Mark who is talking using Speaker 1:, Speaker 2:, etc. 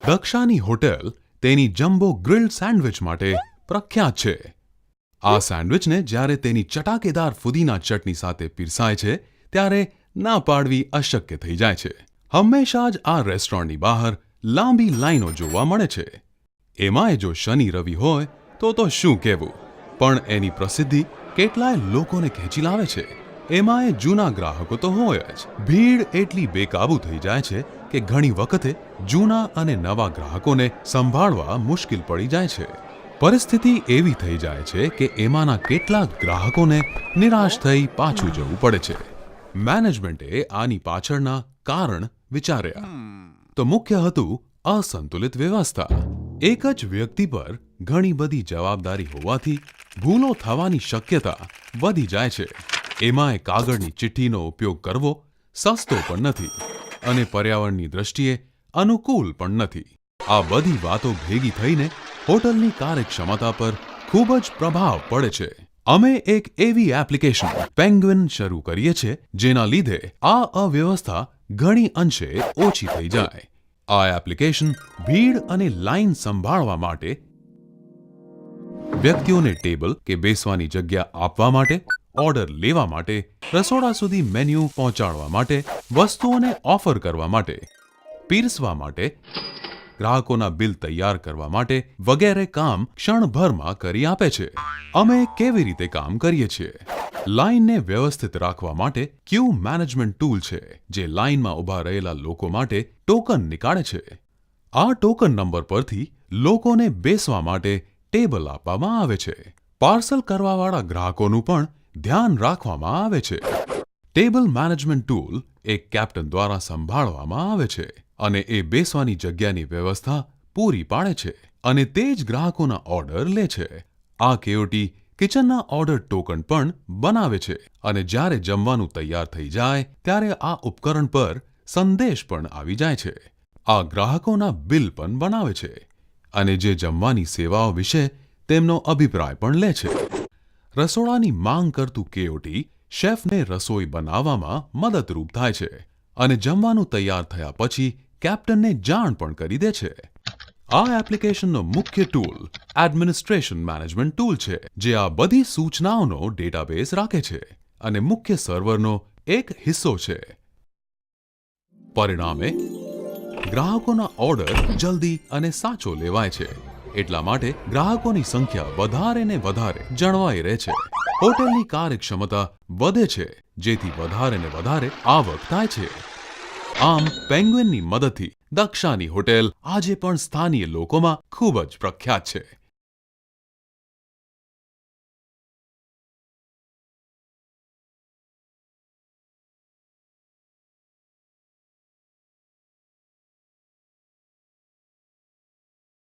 Speaker 1: દક્ષાની hotel તેની jumbo ગ્રિલ્ડ sandwich માટે પ્રખ્યાત છે. આ સેન્ડવિચને જ્યારે તેની ચટાકેદાર ફુદીના ચટણી સાથે પીરસાય છે ત્યારે ના પાડવી અશક્ય થઈ જાય છે. હંમેશા જ આ રેસ્ટોરન્ટની બહાર લાંબી લાઈનો જોવા મળે છે. એમાંય જો શનિ રવિ હોય તો શું કહેવું, પણ એની પ્રસિદ્ધિ કેટલાય લોકોને ખેંચી લાવે છે. એમાંય જૂના ગ્રાહકો તો હોય જ. ભીડ એટલી બેકાબૂ થઈ જાય છે કે ઘણી વખતે જૂના અને નવા ગ્રાહકોને સંભાળવા મુશ્કેલ પડી જાય છે. પરિસ્થિતિ એવી થઈ જાય છે કે એમાંના કેટલાક ગ્રાહકોને નિરાશ થઈ પાછું જવું પડે છે. મેનેજમેન્ટે આની પાછળના કારણ વિચાર્યા તો મુખ્ય હતું અસંતુલિત વ્યવસ્થા. એક જ વ્યક્તિ પર ઘણી બધી જવાબદારી હોવાથી ભૂલો થવાની શક્યતા વધી જાય છે. એમાંય કાગળની ચિઠ્ઠીનો ઉપયોગ કરવો સસ્તો પણ નથી અને પર્યાવરણની દ્રષ્ટિએ અનુકૂળ પણ નથી. આ બધી વાતો ભેગી થઈને હોટલની કાર્યક્ષમતા પર ખૂબ જ પ્રભાવ પડે છે. અમે એક એવી એપ્લિકેશન પેંગ્વિન શરૂ કરીએ છીએ જેના લીધે આ અવ્યવસ્થા ઘણી અંશે ઓછી થઈ જાય. આ એપ્લિકેશન ભીડ અને લાઈન સંભાળવા માટે, વ્યક્તિઓને ટેબલ કે બેસવાની જગ્યા આપવા માટે, ઓર્ડર લેવા માટે, રસોડા સુધી મેન્યુ પહોંચાડવા માટે, વસ્તુઓને ઓફર કરવા માટે, પીરસવા માટે, ગ્રાહકોના બિલ તૈયાર કરવા માટે વગેરે કામ ક્ષણભરમાં કરી આપે છે. અમે કેવી રીતે કામ કરીએ છીએ? લાઇનને વ્યવસ્થિત રાખવા માટે ક્યુ મેનેજમેન્ટ ટૂલ છે જે લાઇનમાં ઊભા રહેલા લોકો માટે ટોકન નીકાળે છે. આ ટોકન નંબર પરથી લોકોને બેસવા માટે ટેબલ આપવામાં આવે છે. પાર્સલ કરવાવાળા ગ્રાહકોનું પણ ધ્યાન રાખવામાં આવે છે. ટેબલ મેનેજમેન્ટ ટૂલ એક કેપ્ટન દ્વારા સંભાળવામાં આવે છે અને એ બેસવાની જગ્યાની વ્યવસ્થા પૂરી પાડે છે અને તે જ ગ્રાહકોના ઓર્ડર લે છે. આ કેઓટી કિચનના ઓર્ડર ટોકન પણ બનાવે છે અને જ્યારે જમવાનું તૈયાર થઈ જાય ત્યારે આ ઉપકરણ પર સંદેશ પણ આવી જાય છે. આ ગ્રાહકોના બિલ પણ બનાવે છે અને જે જમવાની સેવાઓ વિશે તેમનો અભિપ્રાય પણ લે છે. રસોડાની માંગ કરતું કેઓટી શેફને રસોઈ બનાવવામાં મદદરૂપ થાય છે અને જમવાનું તૈયાર થયા પછી કેપ્ટનને જાણ પણ કરી દે છે. આ એપ્લિકેશનનો મુખ્ય ટૂલ એડમિનિસ્ટ્રેશન મેનેજમેન્ટ ટૂલ છે જે આ બધી સૂચનાઓનો ડેટાબેઝ રાખે છે અને મુખ્ય સર્વરનો એક હિસ્સો છે. પરિણામે ગ્રાહકોના ઓર્ડર જલ્દી અને સાચો લેવાય છે. એટલા માટે ગ્રાહકોની સંખ્યા વધારે ને વધારે જળવાઈ રહે છે. હોટેલની કાર્યક્ષમતા વધે છે જેથી વધારે ને વધારે આવક થાય છે. આમ પેંગ્વિનની મદદથી દક્ષાની હોટેલ આજે પણ સ્થાનીય લોકોમાં ખૂબ જ પ્રખ્યાત છે.